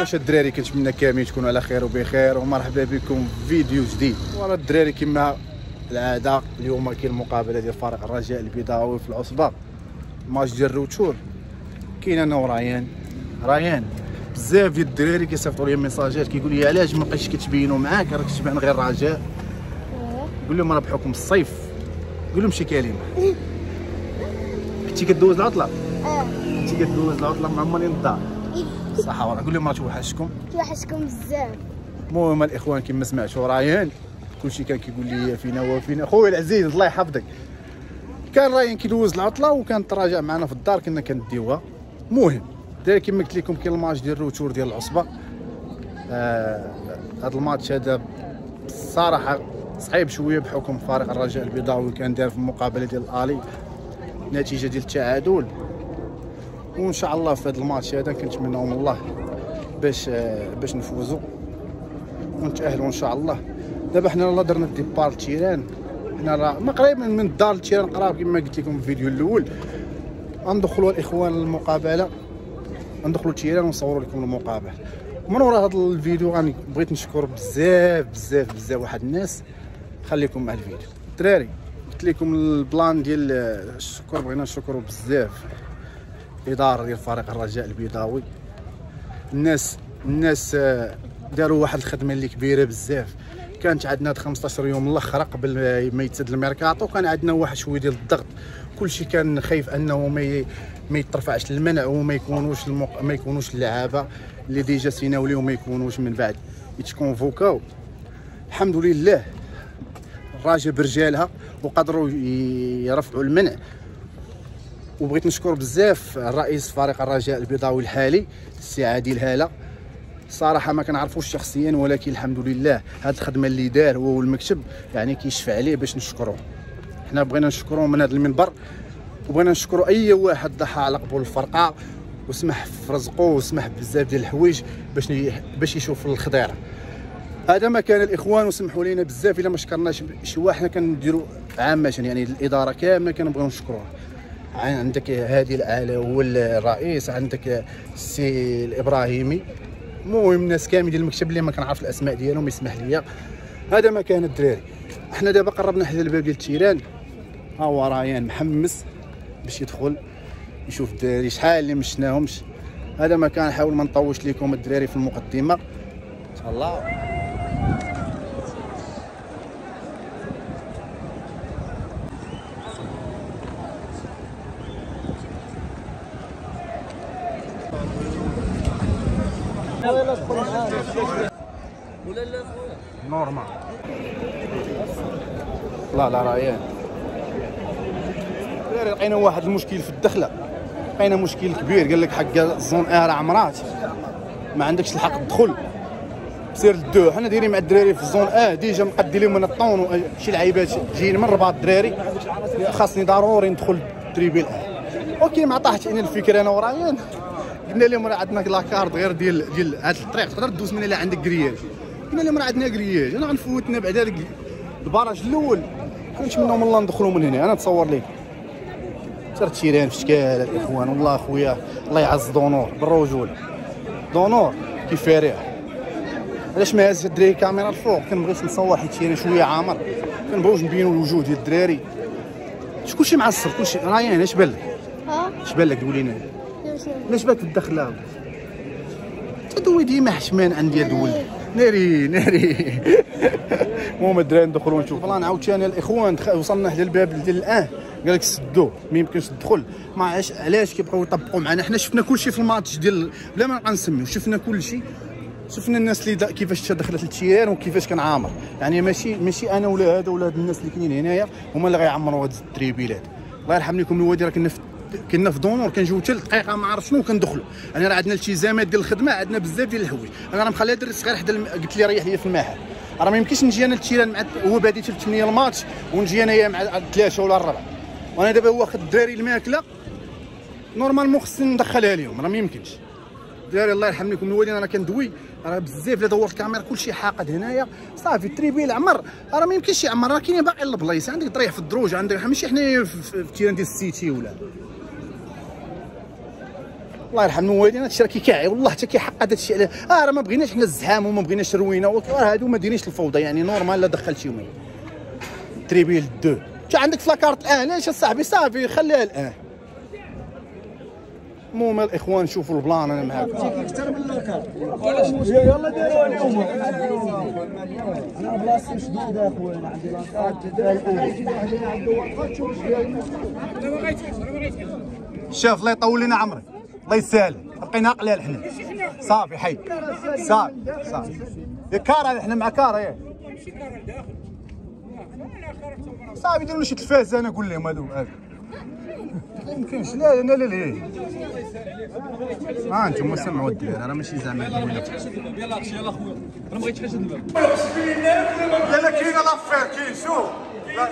واش الدراري كنتمنى كاملين تكونوا على خير وبخير ومرحبا بكم في فيديو جديد. ورا الدراري كما العاده اليوم كاين المقابله ديال فريق الرجاء البيضاوي في العصبه، ماتش ديال الروتور. كاين انا وريان بزاف ديال الدراري كيصيفطوا لي ميساجات كيقول لي علاش ما بقيتش كتبينوا معاك، راك كتبان غير الرجاء. قول لهم راه بحكم الصيف. قول لهم شي كلمه. كنتي كدوز العطله؟ كنتي كدوز العطله مع مالين الدار؟ صح وراه. قول لهم راه توحشكم بزاف. المهم الاخوان كما سمعتوا ريان كلشي كان كيقول لي فينا وفينا. خويا العزيز الله يحفظك، كان ريان كيدوز العطله وكان تراجع معنا في الدار كنا كنديوها. المهم داير كما قلت لكم كاين الماتش ديال الروتور ديال العصبه. هذا الماتش هذا الصراحه صعيب شويه بحكم فريق الرجاء البيضاوي كان داير في المقابله ديال الالي نتيجه ديال التعادل. وان شاء الله في هذا الماتش هذا كنتمناو من الله باش نفوزوا ونتاهلوا ان شاء الله. دابا حنا راه درنا ديبار لتيران، حنا راه ما قريب من الدار لتيران قراب كما قلت لكم في الفيديو الاول. غندخلوا الاخوان للمقابله، غندخلوا لتيران ونصوروا لكم المقابله. ومن وراء هذا الفيديو بغيت نشكر بزاف واحد الناس. خليكم مع الفيديو الدراري. قلت لكم البلان ديال الشكر، بغينا نشكروا بزاف الاداره ديال فريق الرجاء البيضاوي. الناس داروا واحد الخدمه اللي كبيره بزاف. كانت عندنا 15 يوم الاخر قبل ما يتسد الميركاتو، كان عندنا واحد شويه ديال الضغط، كلشي كان خايف انه ما يترفعش المنع وما يكونوش اللعابه اللي ديجا سيناوليو ما يكونوش من بعد يتكونفوكاو. الحمد لله الرجاء برجالها وقدروا يرفعوا المنع. وبغيت نشكر بزاف الرئيس فريق الرجاء البيضاوي الحالي السي عادل هاله. صراحه ما كنعرفوش شخصيا ولكن الحمد لله هذه الخدمه اللي دار هو والمكتب يعني كيشفع عليه باش نشكروه. حنا بغينا نشكروه من هذا المنبر، وبغينا نشكروا اي واحد ضحى على قبول الفرقه وسمح في رزقه وسمح بزاف ديال الحوايج باش يشوف الخضيره. هذا ما كان الاخوان. وسمحوا لينا بزاف الا ما شكرناش شي واحد، حنا كنديروا عامه يعني الاداره كامله كنبغيو نشكروها. عندك هادي العاله هو الرئيس، عندك السي الابراهيمي، المهم الناس كامل ديال المكتب اللي ما كنعرف الاسماء ديالهم يسمح لي. هذا ما كان الدراري. احنا دابا قربنا حدا الباب ديال التيران. ها هو ريان محمس باش يدخل يشوف الدراري شحال اللي مشناهمش. هذا ما كان. نحاول ما نطوش لكم الدراري في المقدمه ان شاء الله. نورمال. لا ريان لقينا واحد المشكل في الدخله، لقينا مشكل كبير. قال لك حق الزون راه عمرات ما عندكش الحق تدخل، سير للدو. حنا دايرين مع الدراري في الزون ديجا مقدي لهم من الطون شي لعيبات جايين من الرباط. الدراري خاصني ضروري ندخل تريبيل اوكي. ما طاحتش انا الفكره انا وريان. قلنا لهم راه عندنا لاكارد غير ديال هاد الطريق تقدر دوز من الا عندك كرياج. قلنا لهم راه عندنا كرياج، انا غنفوتنا بعد هذاك البراج الاول. كنتمناو من الله ندخلوا من هنا. انا نتصور لكم سير تيران في شكال الاخوان. والله اخويا الله يعز دونور بالرجوله. دونور كيف ريح. علاش ما هز الدراري كاميرا الفوق؟ كنبغيش نصور حيت تيران شويه عامر، كنبغيوش نبينوا الوجوه ديال الدراري. كلشي معصب كلشي. ريان اش بان لك؟ اش بان لك؟ قولي لنا علاش بات الدخله؟ تدوي ديما حشمان عندي دول ناري. المهم الدراري ندخلوا نشوف. والله نعاود ثاني الاخوان وصلنا حدا الباب ديال الان قال لك سدوه ما يمكنش تدخل. ما علاش كيبقاو يطبقوا معنا. حنا شفنا كلشي في الماتش ديال بلا ما نبقى نسميو. شفنا كلشي، شفنا الناس اللي كيفاش دخلت للتيران وكيفاش كان عامر. يعني ماشي انا ولا هذا ولا هاد الناس اللي كاينين هنايا هما اللي غيعمروا هاد التريبيلات. الله يرحم لكم الوادي. راه كنا في دونور كنجيو حتى دقيقه ما عرف شنو كندخلوا. يعني راه عندنا التزامات ديال الخدمه، عندنا بزاف ديال الحوايج. انا راه مخليها دري صغير حدا قلت لي ريح لي في المحل. راه ما يمكنش نجي انا للتيران مع هو بادي حتى 8 الماتش ونجي انايا مع 3 ولا 4. وانا دابا واخد الدراري الماكله نورمالمون خصني ندخلها لهم. راه ما يمكنش الدراري. الله يرحم لكم الوالدين. انا كندوي راه بزاف لا دورت الكاميرا كلشي حاقد هنايا صافي. التريبيل عمر راه ما يمكنش يعمر. راه كاينين باقي البلايص. عندك طريح في الدروج، عندك ماشي حنايا في التيران ديال السيتي ولا الله يرحم الوالدين هادشي راه كيكاعي والله حتى كيحق هادشي عليه. راه ما بغيناش حنا الزحام وما بغيناش الروينه، هادو ما دايرينش الفوضى يعني نورمال. لا دخلت يومين تريبيل دو انت عندك في لاكارت الان. علاش اصاحبي صافي خليها الان. المهم الاخوان شوفوا البلان انا معاكم. اكثر من لاكارت يلا ديروا اليوم. انا بلاصتي شديده اخويا، عندي لاكارت. شوف الله يطول لنا عمرك، الله يسهل. بقينا قلال حنا صافي حي صافي يا كاره حنا مع كاره ياك صافي. ديروا شي تلفاز انا نقول لهم هادو ما يمكنش. لا انا لا انتم سمعوا الدير راه ماشي زعما يلا خويا انا بغيت حاجه ندير. لا كاين لافير كاين شوف. لا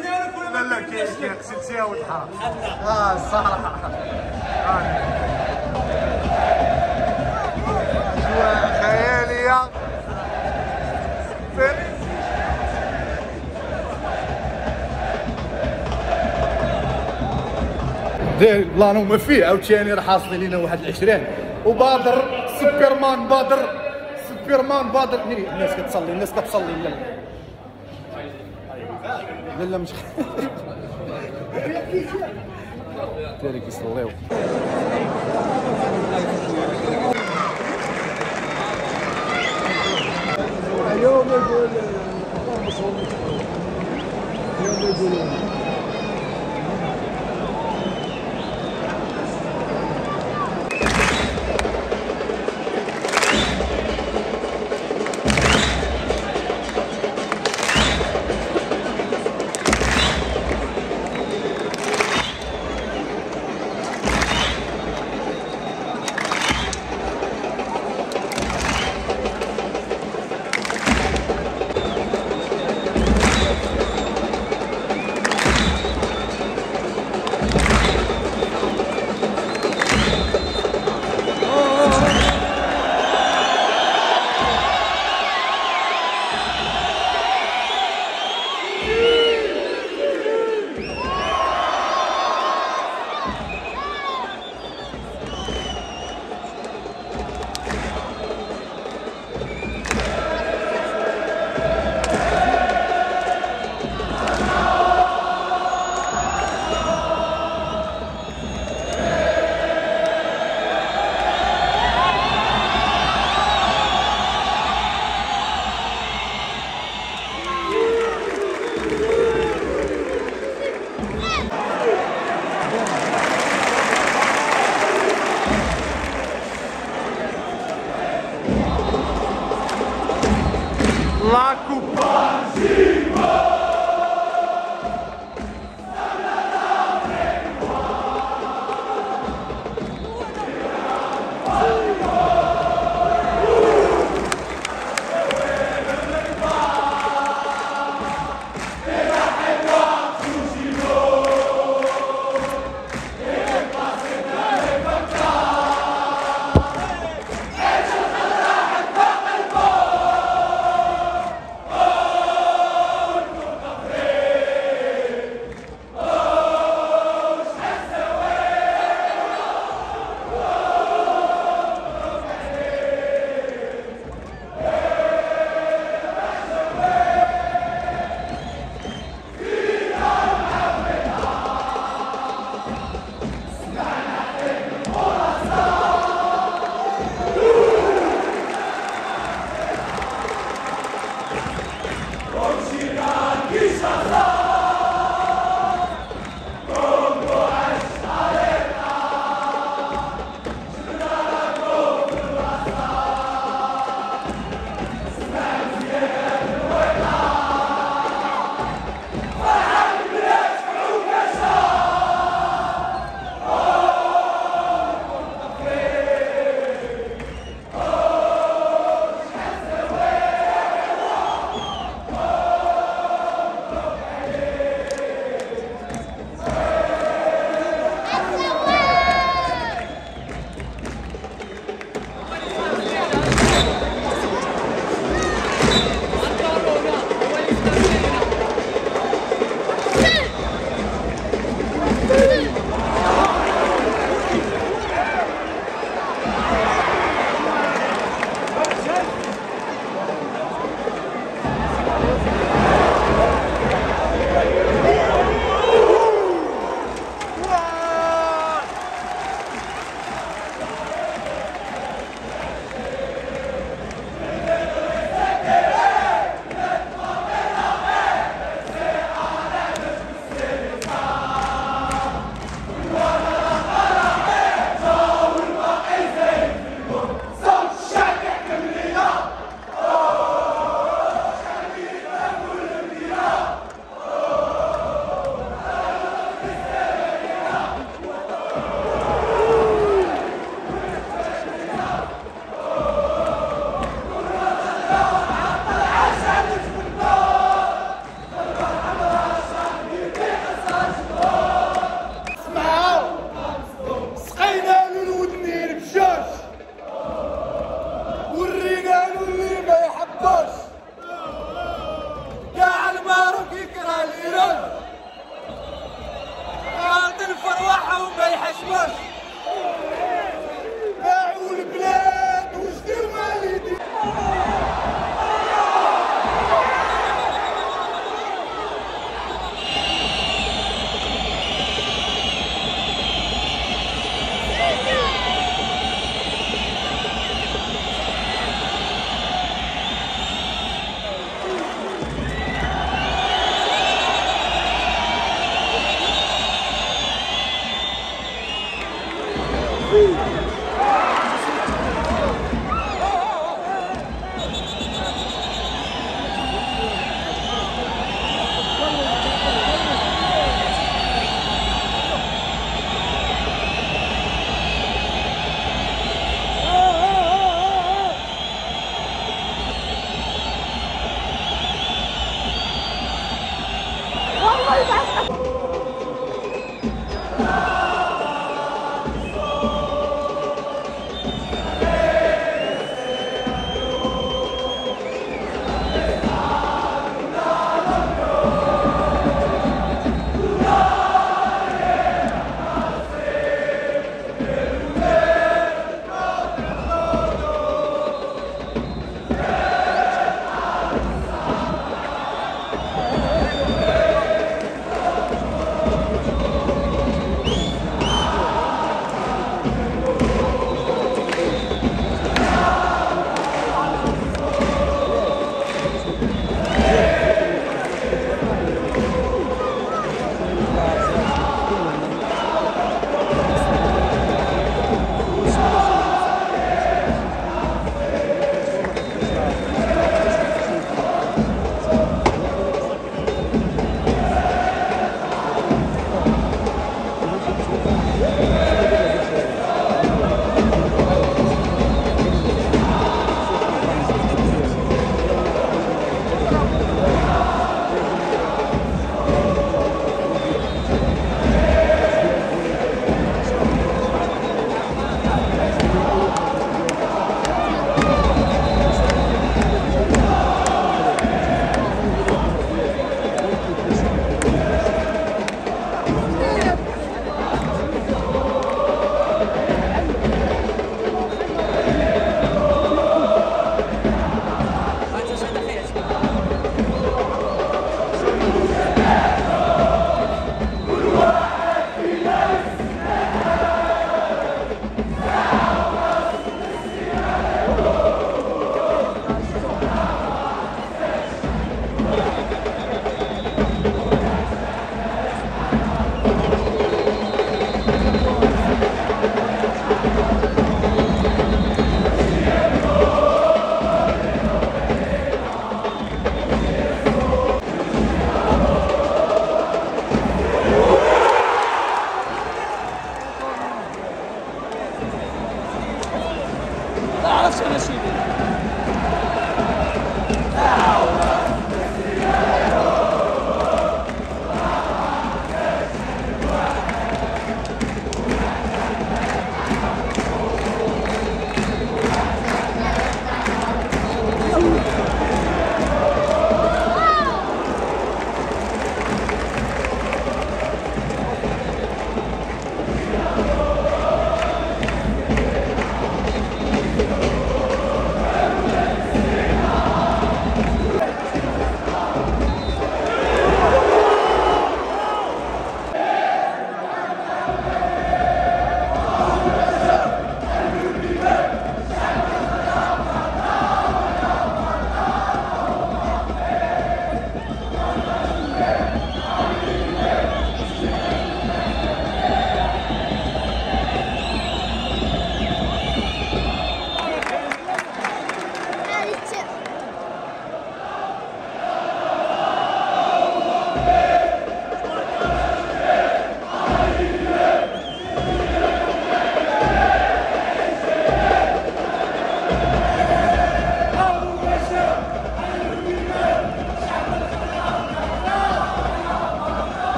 كاين غسلتيها والحرام الصراحه اجواء خياليه داير بلان وما فيه. عاوتاني راه حاصل لينا واحد العشرين وبادر سوبرمان بادر الناس كتصلي لا مش تاري كيصليو. اليوم يقول باعوا البلاد وجدوا والدي.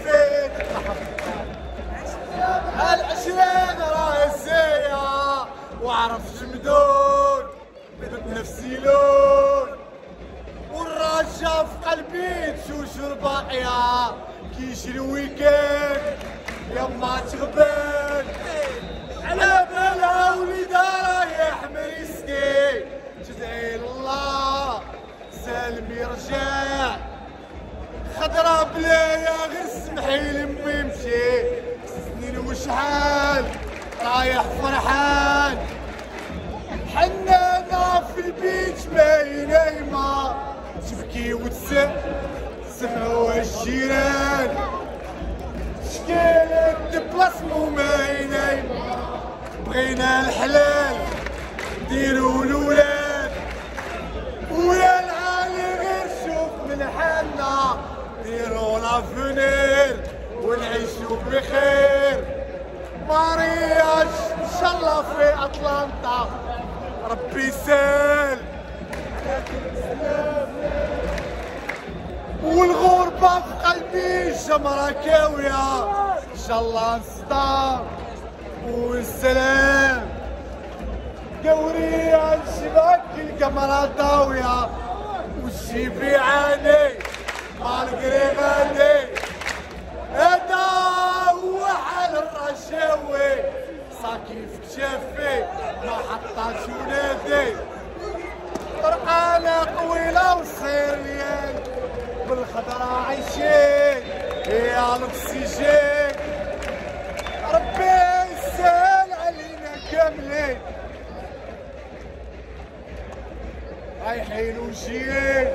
فين العشرين راه الزايا وعرفت مدون بنفسي لون والرجا في قلبي تشوش الباقية كيجي الويكاند يما تغبن على بالها وليدها رايح مريسكي تدعي لله سالم يرجع خضرا بلايا غير سمحيلي امي يمشي سنين وشحال رايح فرحان حنانة في البيت باهي نايمة تبكي وتسمعوا الجيران شكالك دبلاسمو ماهي نايمة بغينا الحلال ديروا الولاد ويا العالي غير شوف من حالنا ديروا لافونير ونعيشوا بخير مارياج ان شاء الله في اتلانتا ربي يسهل والغربة في قلبي جمرة كاوية ان شاء الله نصدر والسلام قورية نشبك القمرة ضاوية والجيب يعاني مالقري غادي هذا هو حال الرشاوي صاكي في كشافي ما حطاتش ولادي طرقانة طويلة وصير ليال بالخضرا عايشين يا الاكسجين ربي يسهل علينا كاملين رايحين وجايين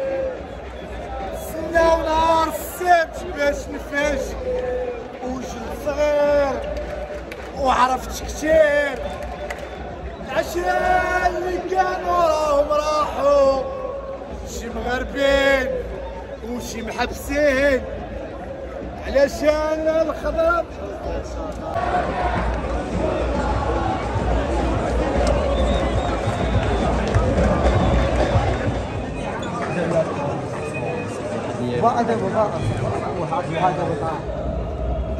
سناو نهار السبت باش نفاجئ وجد صغير وعرفت كتير العشرة اللي كانوا راهم راحوا شي مغربين وشي محبسين علشان الخضرة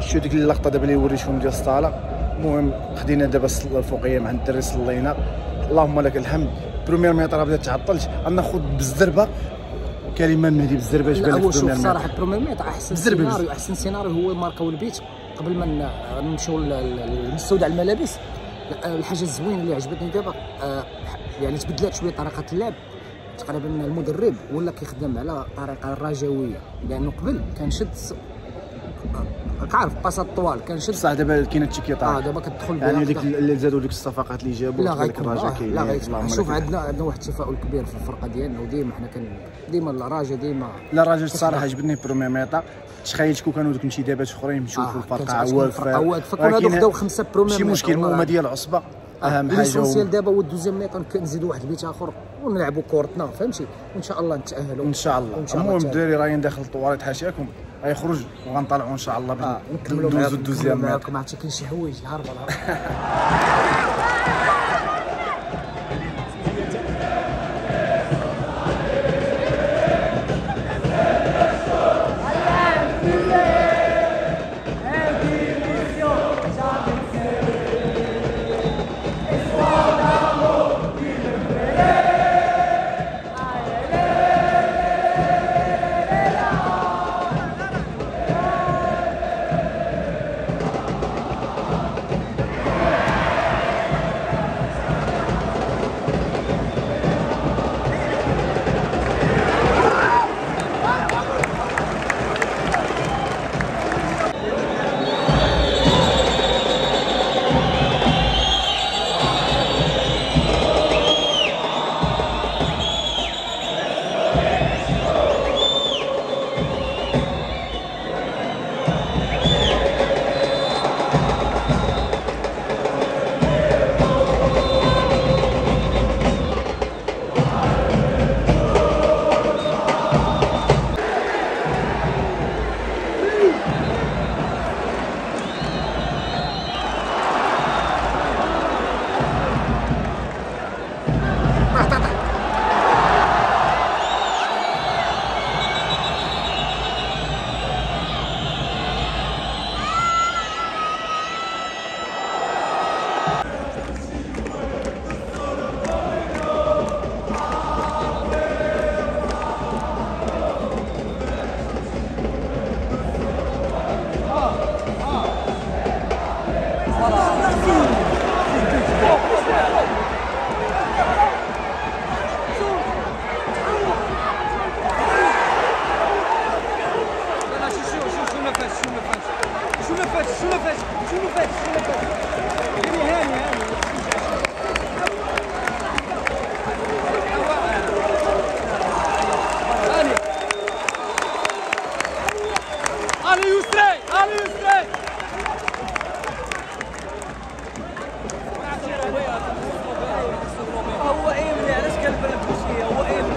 شو ديك اللقطه دابا اللي وريتكم ديال الصاله. المهم خدينا دابا الصله الفوقيه مع الدري صلينا اللهم لك الحمد. بروميير ميطره بدات تعطلت ناخذ بالزربه كلمه مهدي بالزربه اش بالك شوف صراحه بروميير ميطره احسن سيناريو هو ماركاو البيت قبل ما نمشيو للمستودع الملابس. الحاجه الزوينه اللي عجبتني دابا يعني تبدلات شويه طريقه اللعب. تقريبا المدرب ولا كيخدم على طريقه الرجويه لانه قبل كنشد كعرف باسات طوال كنشد صح. دابا كاين التيكيطا دابا كتدخل يعني ديك اللي زادوا ديك الصفقات اللي جابوا لا غيكون الرجاء كاين. لا غيكون شوف عندنا واحد التفاؤل كبير في الفرقه ديالنا وديما حنا ديما الرجاء ديما. لا الرجاء الصراحه عجبتني بروميير ميطا. تخيل شكون كانوا دوك الانتدابات اخرين نشوفوا الفرقه واقفه فكون هادو بداو 5 بروميير ماشي مشكل. المهم ديال العصبه اهم حاجه. الاسونسيال دابا هو الدوزيام ميطا كنزيدوا واحد البيت اخر ونلعبوا كورتنا فهمتي وان شاء الله نتاهلوا ان شاء الله. المهم الدراري رايحين داخل الطواليت حاشاكم غيخرج وغنطلعوا ان شاء الله ندوزوا الدوزيام معاكم. ما عرفتش كاين شي حوايج هاربه شنو فات شنو فات شنو فات شنو فات هاني هاني علي يسري علي يسري هو ايه اللي علاش قلب الكوشيه هو ايه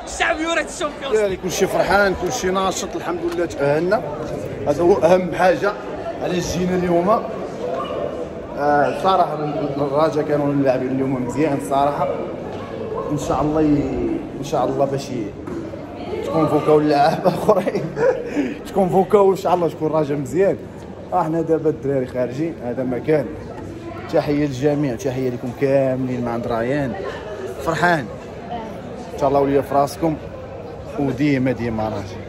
الشعب يورث الشامبيون. يعني كلشي فرحان، كلشي ناشط، الحمد لله تأهلنا. هذا هو اهم حاجه علاش جينا اليوم. صراحه الرجاء كانوا اللاعبين اليوم مزيان صراحه. ان شاء الله باش تكونفوكاو اللاعب اخرين تكونفوكاو ان شاء الله تكون الرجاء مزيان. احنا دابا الدراري خارجين، هذا مكان. تحيه للجميع، تحيه لكم كاملين مع عند ريان. فرحان ان شاء الله وليا في راسكم وديما راسي.